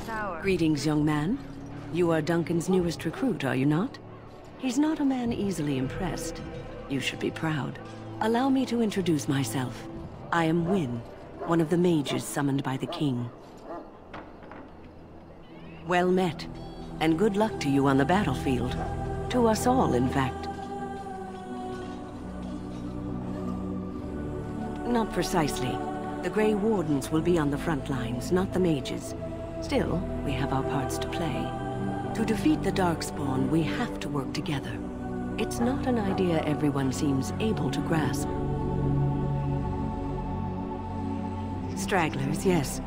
this hour. Greetings, young man. You are Duncan's newest recruit, are you not? He's not a man easily impressed. You should be proud. Allow me to introduce myself. I am Wynne, one of the mages summoned by the king. Well met, and good luck to you on the battlefield. To us all, in fact. Not precisely. The Grey Wardens will be on the front lines, not the mages. Still, we have our parts to play. To defeat the Darkspawn, we have to work together. It's not an idea everyone seems able to grasp. Stragglers, yes.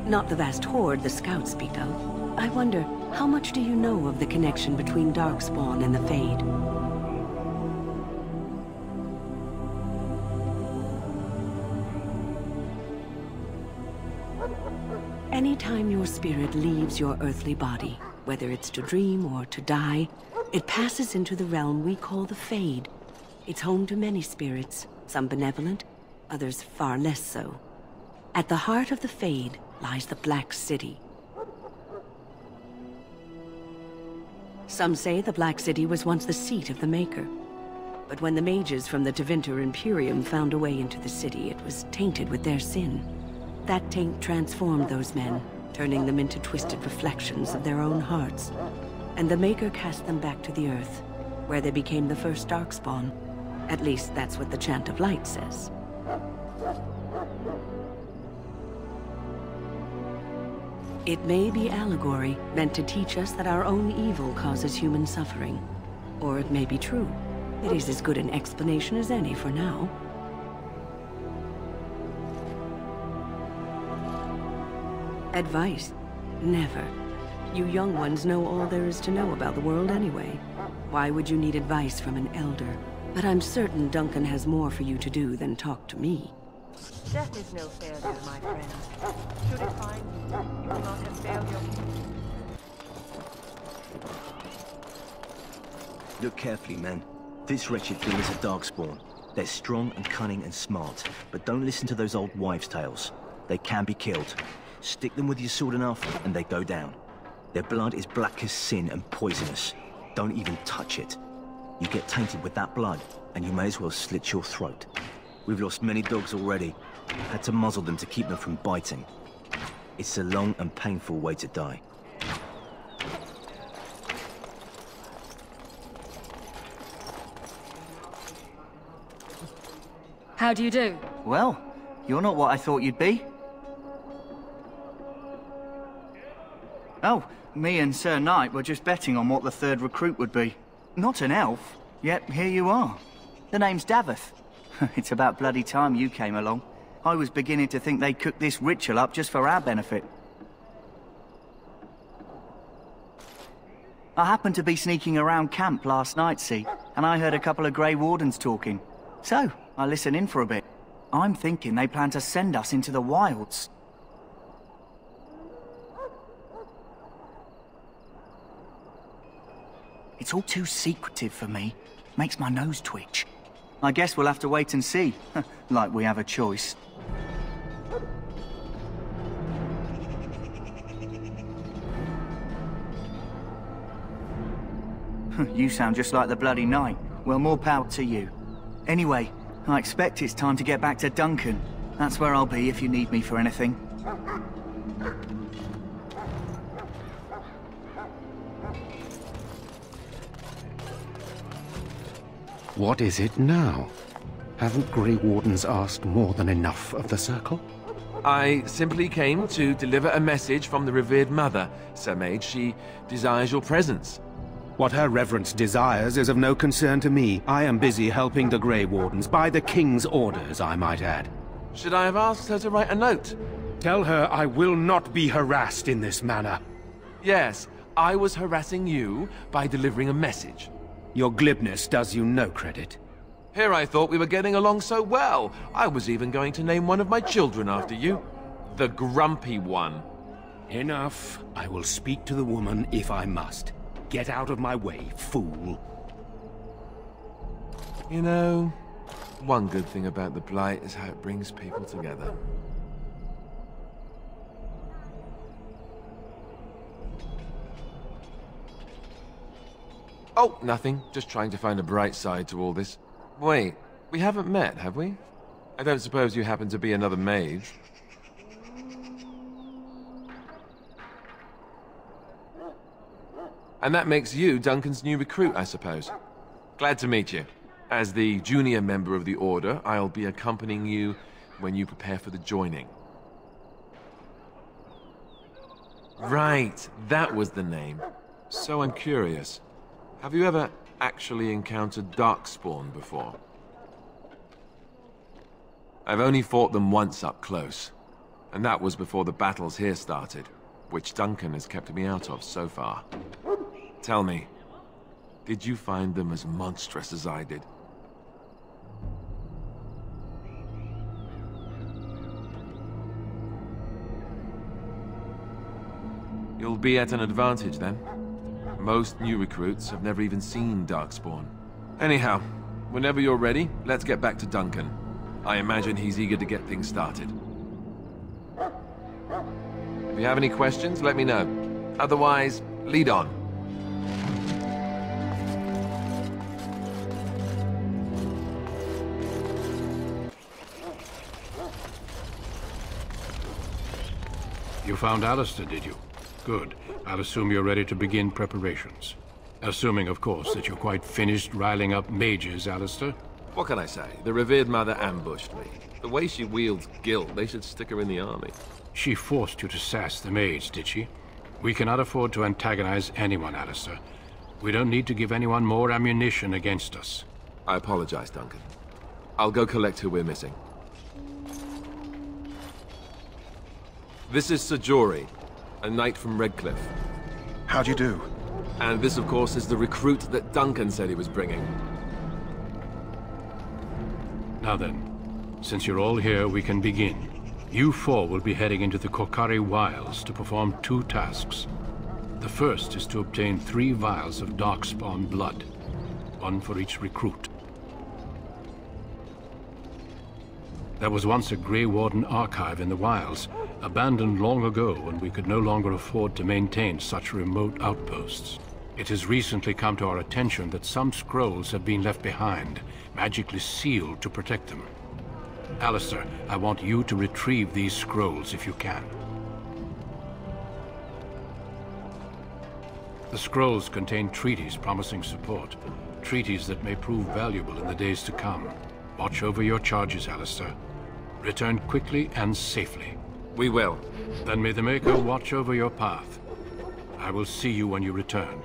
Not the vast horde the scouts speak of. I wonder, how much do you know of the connection between Darkspawn and the Fade? Anytime your spirit leaves your earthly body, whether it's to dream or to die, it passes into the realm we call the Fade. It's home to many spirits, some benevolent, others far less so. At the heart of the Fade lies the Black City. Some say the Black City was once the seat of the Maker. But when the mages from the Tevinter Imperium found a way into the city, it was tainted with their sin. That taint transformed those men, turning them into twisted reflections of their own hearts. And the Maker cast them back to the Earth, where they became the first Darkspawn. At least that's what the Chant of Light says. It may be allegory, meant to teach us that our own evil causes human suffering. Or it may be true. It is as good an explanation as any for now. Advice? Never. You young ones know all there is to know about the world anyway. Why would you need advice from an elder? But I'm certain Duncan has more for you to do than talk to me. Death is no failure, my friend. Should it find you, you will not have failed your... Look carefully, men. This wretched thing is a Darkspawn. They're strong and cunning and smart, but don't listen to those old wives' tales. They can be killed. Stick them with your sword enough, and they go down. Their blood is black as sin and poisonous. Don't even touch it. You get tainted with that blood, and you may as well slit your throat. We've lost many dogs already. Had to muzzle them to keep them from biting. It's a long and painful way to die. How do you do? Well, you're not what I thought you'd be. Oh, me and Sir Knight were just betting on what the third recruit would be. Not an elf, yet here you are. The name's Daveth. It's about bloody time you came along. I was beginning to think they cooked this ritual up just for our benefit. I happened to be sneaking around camp last night, see, and I heard a couple of Grey Wardens talking. So, I listened in for a bit. I'm thinking they plan to send us into the wilds. It's all too secretive for me. Makes my nose twitch. I guess we'll have to wait and see. Like we have a choice. You sound just like the bloody knight. Well, more power to you. Anyway, I expect it's time to get back to Duncan. That's where I'll be if you need me for anything. What is it now? Haven't Grey Wardens asked more than enough of the Circle? I simply came to deliver a message from the revered mother, Sir Mage. She desires your presence. What her reverence desires is of no concern to me. I am busy helping the Grey Wardens, by the King's orders, I might add. Should I have asked her to write a note? Tell her I will not be harassed in this manner. Yes, I was harassing you by delivering a message. Your glibness does you no credit. Here I thought we were getting along so well. I was even going to name one of my children after you. The Grumpy One. Enough. I will speak to the woman if I must. Get out of my way, fool. You know, one good thing about the Blight is how it brings people together. Oh, nothing. Just trying to find a bright side to all this. Wait, we haven't met, have we? I don't suppose you happen to be another mage? And that makes you Duncan's new recruit, I suppose. Glad to meet you. As the junior member of the Order, I'll be accompanying you when you prepare for the joining. Right, that was the name. So I'm curious. Have you ever actually encountered Darkspawn before? I've only fought them once up close. And that was before the battles here started, which Duncan has kept me out of so far. Tell me, did you find them as monstrous as I did? You'll be at an advantage then. Most new recruits have never even seen Darkspawn. Anyhow, whenever you're ready, let's get back to Duncan. I imagine he's eager to get things started. If you have any questions, let me know. Otherwise, lead on. You found Alistair, did you? Good. I'll assume you're ready to begin preparations. Assuming, of course, that you're quite finished riling up mages, Alistair. What can I say? The revered mother ambushed me. The way she wields guilt, they should stick her in the army. She forced you to sass the mage, did she? We cannot afford to antagonize anyone, Alistair. We don't need to give anyone more ammunition against us. I apologize, Duncan. I'll go collect who we're missing. This is Sir Jory, a knight from Redcliffe. How'd you do? And this, of course, is the recruit that Duncan said he was bringing. Now then, since you're all here, we can begin. You four will be heading into the Korcari Wilds to perform two tasks. The first is to obtain 3 vials of Darkspawn blood, one for each recruit. There was once a Grey Warden archive in the wilds, abandoned long ago when we could no longer afford to maintain such remote outposts. It has recently come to our attention that some scrolls have been left behind, magically sealed to protect them. Alistair, I want you to retrieve these scrolls if you can. The scrolls contain treaties promising support, treaties that may prove valuable in the days to come. Watch over your charges, Alistair. Return quickly and safely. We will. Then may the Maker watch over your path. I will see you when you return.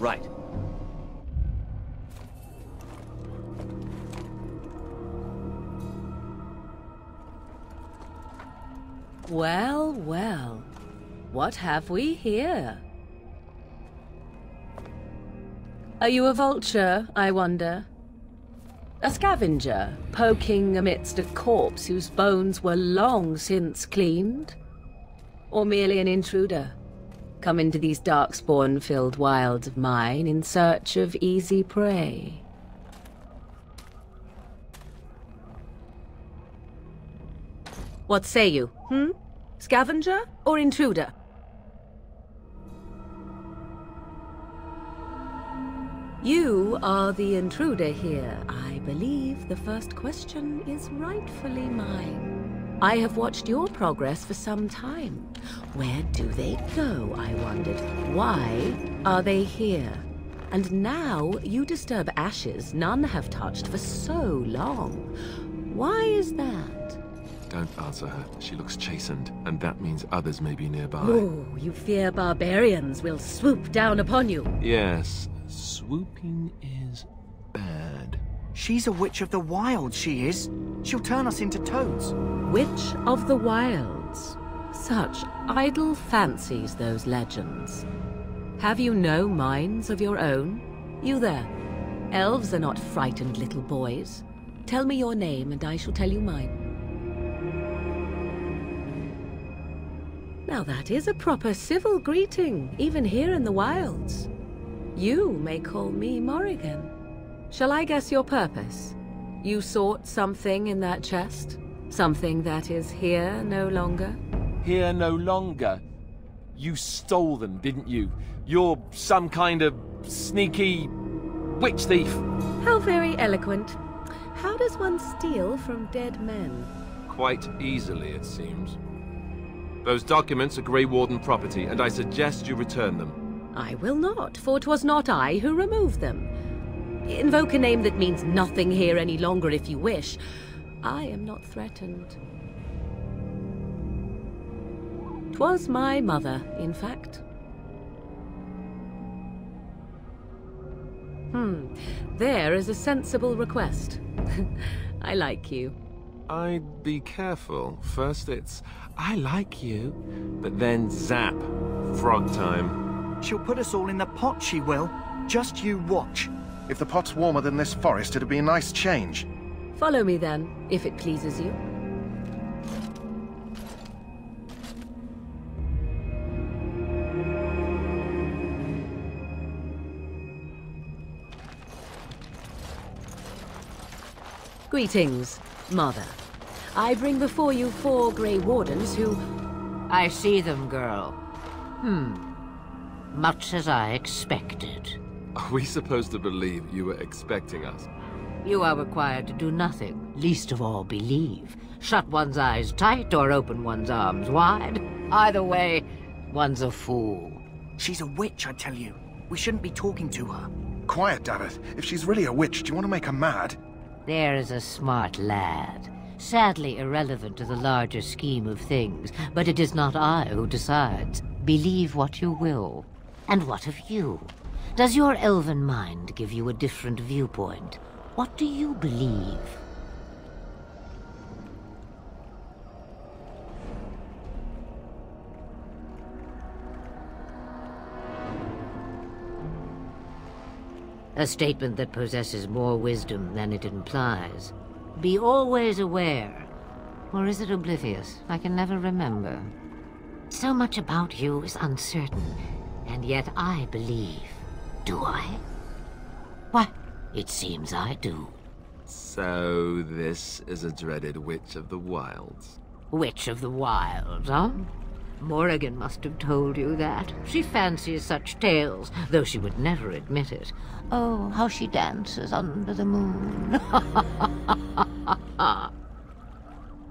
Right. Well, well. What have we here? Are you a vulture, I wonder? A scavenger, poking amidst a corpse whose bones were long since cleaned? Or merely an intruder, come into these darkspawn-filled wilds of mine in search of easy prey? What say you, Scavenger or intruder? You are the intruder here. I believe the first question is rightfully mine. I have watched your progress for some time. Where do they go, I wondered? Why are they here? And now you disturb ashes none have touched for so long. Why is that? Don't answer her. She looks chastened, and that means others may be nearby. Oh, you fear barbarians will swoop down upon you. Yes, swooping is bad. She's a witch of the wilds, she is. She'll turn us into toads. Witch of the wilds. Such idle fancies, those legends. Have you no minds of your own? You there. Elves are not frightened little boys. Tell me your name and I shall tell you mine. Now that is a proper civil greeting, even here in the wilds. You may call me Morrigan. Shall I guess your purpose? You sought something in that chest? Something that is here no longer? Here no longer? You stole them, didn't you? You're some kind of sneaky witch thief. How very eloquent. How does one steal from dead men? Quite easily, it seems. Those documents are Grey Warden property, and I suggest you return them. I will not, for 'twas not I who removed them. Invoke a name that means nothing here any longer if you wish. I am not threatened. 'Twas my mother, in fact. There is a sensible request. I like you. I'd be careful. First it's, I like you, but then zap. Frog time. She'll put us all in the pot, she will. Just you watch. If the pot's warmer than this forest, it'd be a nice change. Follow me then, if it pleases you. Greetings, Mother. I bring before you 4 Grey Wardens who... I see them, girl. Much as I expected. Are we supposed to believe you were expecting us? You are required to do nothing, least of all believe. Shut one's eyes tight or open one's arms wide. Either way, one's a fool. She's a witch, I tell you. We shouldn't be talking to her. Quiet, Davith. If she's really a witch, do you want to make her mad? There is a smart lad. Sadly irrelevant to the larger scheme of things, but it is not I who decides. Believe what you will. And what of you? Does your elven mind give you a different viewpoint? What do you believe? A statement that possesses more wisdom than it implies. Be always aware. Or is it oblivious? I can never remember. So much about you is uncertain, and yet I believe. Do I? Why, it seems I do. So this is a dreaded Witch of the Wilds. Witch of the Wilds, huh? Morrigan must have told you that. She fancies such tales, though she would never admit it. Oh, how she dances under the moon.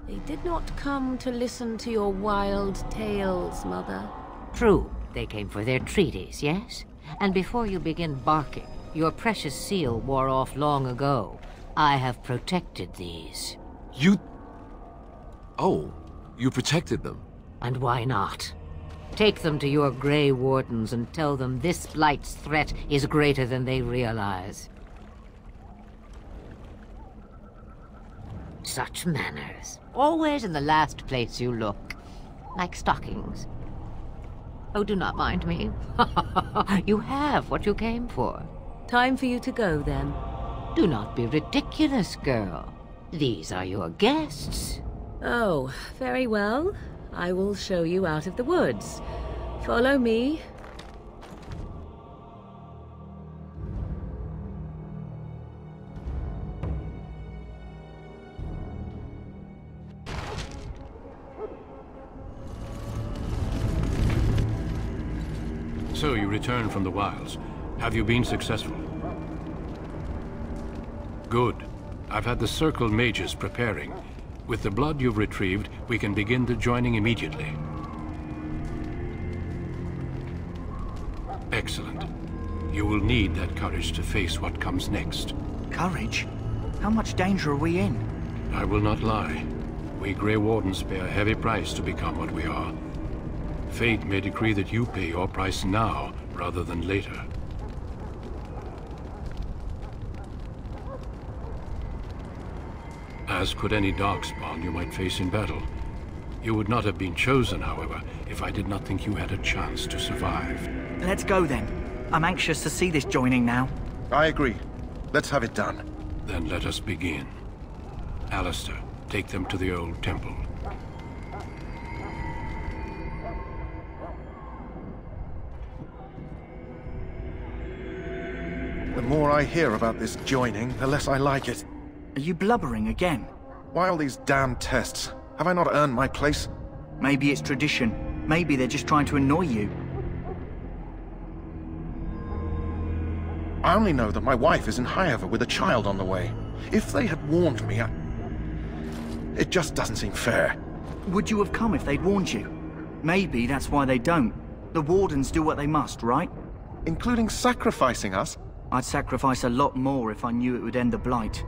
They did not come to listen to your wild tales, Mother. True, they came for their treaties, yes? And before you begin barking, your precious seal wore off long ago. I have protected these. You... Oh, you protected them? And why not? Take them to your Grey Wardens and tell them this Blight's threat is greater than they realize. Such manners. Always in the last place you look. Like stockings. Oh, do not mind me. You have what you came for. Time for you to go, then. Do not be ridiculous, girl. These are your guests. Oh, very well. I will show you out of the woods. Follow me. So you returned from the wilds. Have you been successful? Good. I've had the Circle mages preparing. With the blood you've retrieved, we can begin the joining immediately. Excellent. You will need that courage to face what comes next. Courage? How much danger are we in? I will not lie. We Grey Wardens pay a heavy price to become what we are. Fate may decree that you pay your price now, rather than later. As could any darkspawn you might face in battle. You would not have been chosen, however, if I did not think you had a chance to survive. Let's go then. I'm anxious to see this joining now. I agree. Let's have it done. Then let us begin. Alistair, take them to the old temple. The more I hear about this joining, the less I like it. Are you blubbering again? Why all these damn tests? Have I not earned my place? Maybe it's tradition. Maybe they're just trying to annoy you. I only know that my wife is in Highover with a child on the way. If they had warned me, it just doesn't seem fair. Would you have come if they'd warned you? Maybe that's why they don't. The Wardens do what they must, right? Including sacrificing us? I'd sacrifice a lot more if I knew it would end the Blight.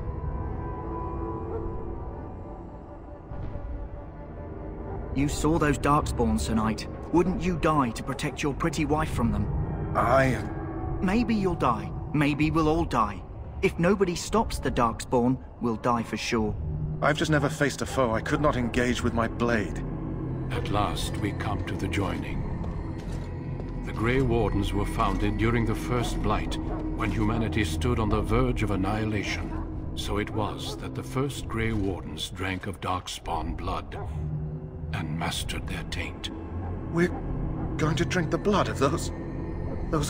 You saw those Darkspawns tonight. Wouldn't you die to protect your pretty wife from them? Maybe you'll die. Maybe we'll all die. If nobody stops the Darkspawn, we'll die for sure. I've just never faced a foe I could not engage with my blade. At last, we come to the joining. The Grey Wardens were founded during the First Blight, when humanity stood on the verge of annihilation. So it was that the first Grey Wardens drank of Darkspawn blood and mastered their taint. We're going to drink the blood of those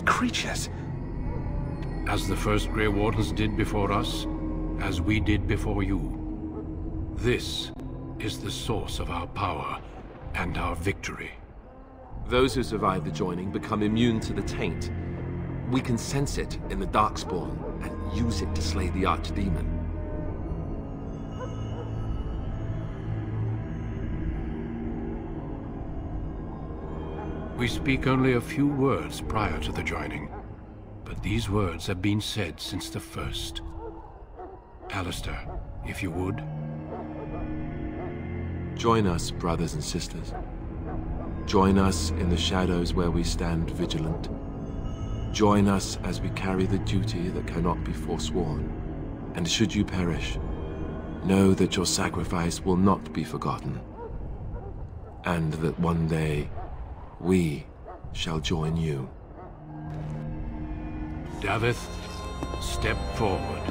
creatures. As the first Grey Wardens did before us, as we did before you. This is the source of our power and our victory. Those who survive the joining become immune to the taint. We can sense it in the Darkspawn and use it to slay the Archdemon. We speak only a few words prior to the joining, but these words have been said since the first. Alistair, if you would. Join us, brothers and sisters. Join us in the shadows where we stand vigilant. Join us as we carry the duty that cannot be forsworn. And should you perish, know that your sacrifice will not be forgotten. And that one day, we shall join you. Davith, step forward.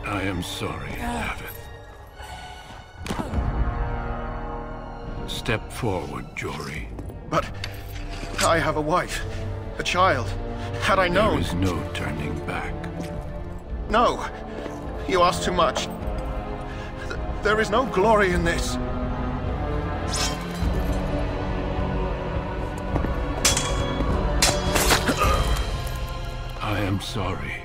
I am sorry, Davith. Step forward, Jory. But I have a wife, a child. Had I known... There is no turning back. No! You ask too much. There is no glory in this. I'm sorry.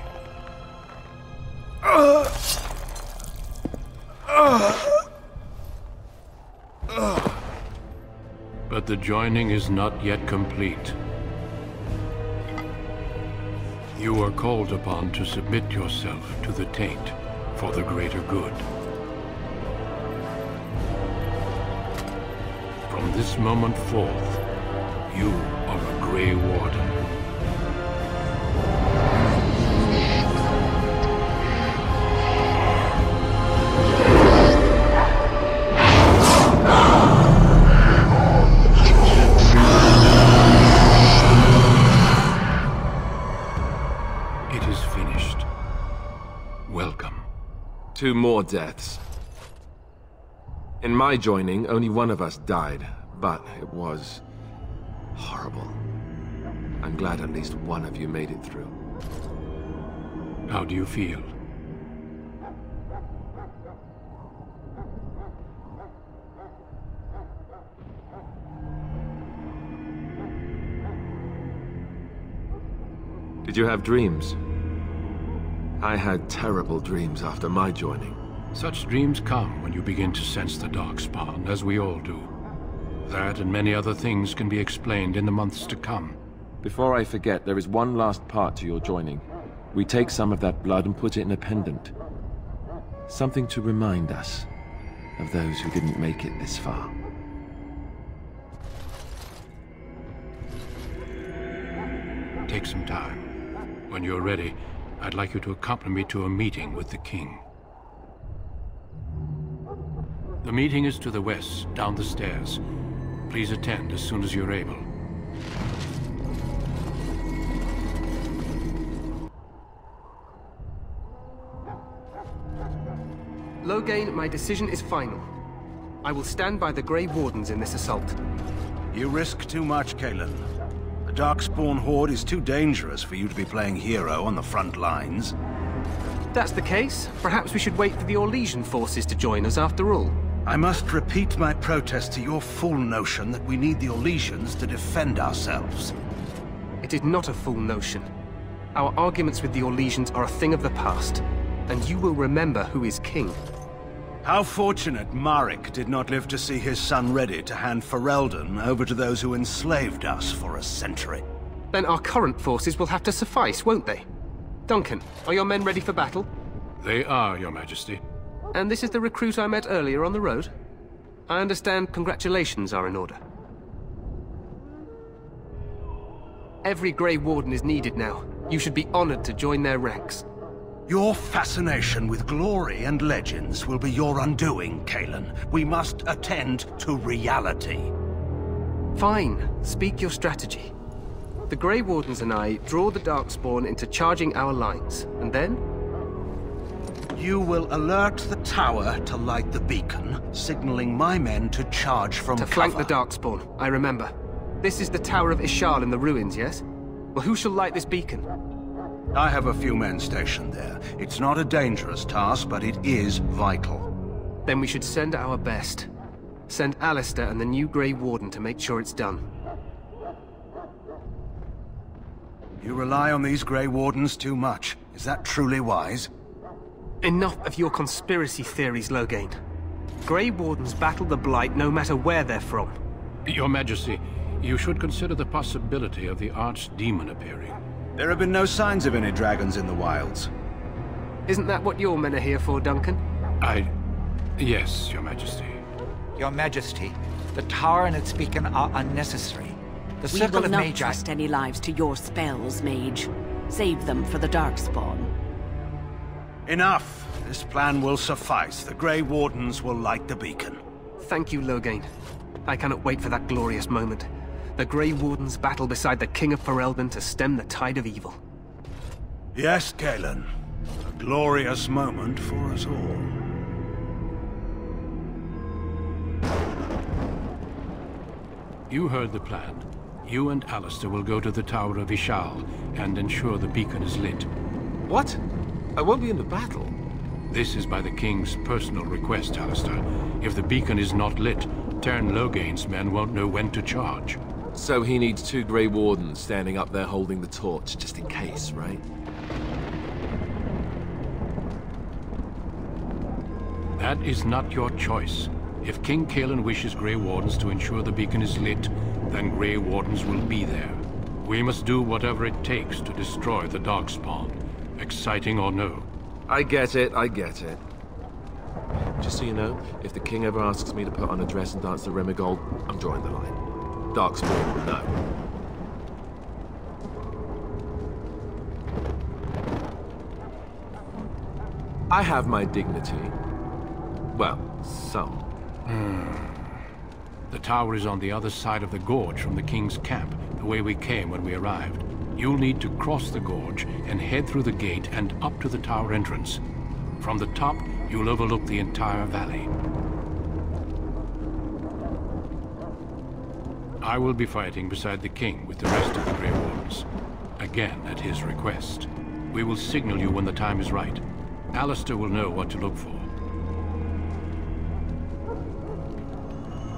But the joining is not yet complete. You are called upon to submit yourself to the taint for the greater good. From this moment forth, you are a Grey Warden. It is finished. Welcome. 2 more deaths. In my joining, only one of us died, but it was horrible. I'm glad at least one of you made it through. How do you feel? Did you have dreams? I had terrible dreams after my joining. Such dreams come when you begin to sense the Darkspawn, as we all do. That and many other things can be explained in the months to come. Before I forget, there is one last part to your joining. We take some of that blood and put it in a pendant. Something to remind us of those who didn't make it this far. Take some time. When you're ready, I'd like you to accompany me to a meeting with the king. The meeting is to the west, down the stairs. Please attend as soon as you're able. Loghain, my decision is final. I will stand by the Grey Wardens in this assault. You risk too much, Kalen. The Darkspawn Horde is too dangerous for you to be playing hero on the front lines. If that's the case, perhaps we should wait for the Orlesian forces to join us after all. I must repeat my protest to your fool notion that we need the Orlesians to defend ourselves. It is not a fool notion. Our arguments with the Orlesians are a thing of the past, and you will remember who is king. How fortunate Marek did not live to see his son ready to hand Ferelden over to those who enslaved us for a century. Then our current forces will have to suffice, won't they? Duncan, are your men ready for battle? They are, Your Majesty. And this is the recruit I met earlier on the road? I understand congratulations are in order. Every Grey Warden is needed now. You should be honored to join their ranks. Your fascination with glory and legends will be your undoing, Kalen. We must attend to reality. Fine. Speak your strategy. The Grey Wardens and I draw the Darkspawn into charging our lines, and then? You will alert the tower to light the beacon, signaling my men to charge from cover. To flank the Darkspawn, I remember. This is the Tower of Ishal in the ruins, yes? Well, who shall light this beacon? I have a few men stationed there. It's not a dangerous task, but it is vital. Then we should send our best. Send Alistair and the new Grey Warden to make sure it's done. You rely on these Grey Wardens too much. Is that truly wise? Enough of your conspiracy theories, Loghain. Grey Wardens battle the Blight no matter where they're from. Your Majesty, you should consider the possibility of the Archdemon appearing. There have been no signs of any dragons in the wilds. Isn't that what your men are here for, Duncan? Yes, Your Majesty. Your Majesty, the tower and its beacon are unnecessary. The We circle will of not Magi... trust any lives to your spells, Mage. Save them for the Darkspawn. Enough! This plan will suffice. The Grey Wardens will light the beacon. Thank you, Loghain. I cannot wait for that glorious moment. The Grey Wardens battle beside the King of Ferelden to stem the tide of evil. Yes, Kalen. A glorious moment for us all. You heard the plan. You and Alistair will go to the Tower of Ishal and ensure the beacon is lit. What? I won't be in the battle. This is by the King's personal request, Alistair. If the beacon is not lit, Tern Loghain's men won't know when to charge. So he needs 2 Grey Wardens standing up there holding the torch, just in case, right? That is not your choice. If King Kalen wishes Grey Wardens to ensure the beacon is lit, then Grey Wardens will be there. We must do whatever it takes to destroy the Darkspawn, exciting or no. I get it, I get it. Just so you know, if the king ever asks me to put on a dress and dance the Remigold, I'm drawing the line. Darkspawn, no. I have my dignity. Well, some. The tower is on the other side of the gorge from the king's camp, the way we came when we arrived. You'll need to cross the gorge and head through the gate and up to the tower entrance. From the top, you'll overlook the entire valley. I will be fighting beside the king with the rest of the Grey Wardens. Again, at his request. We will signal you when the time is right. Alistair will know what to look for.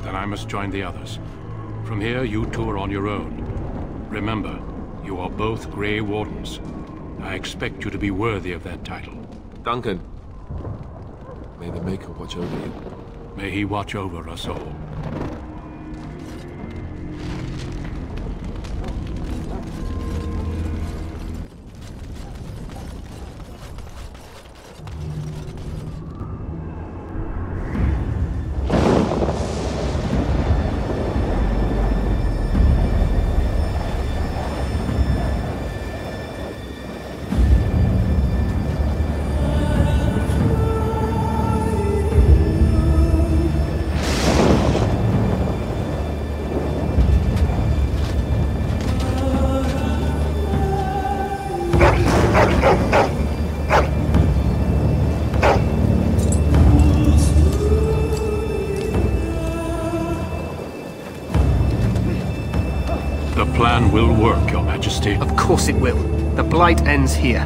Then I must join the others. From here, you two are on your own. Remember, you are both Grey Wardens. I expect you to be worthy of that title. Duncan, may the Maker watch over you. May he watch over us all. The plan will work, Your Majesty. Of course it will. The Blight ends here.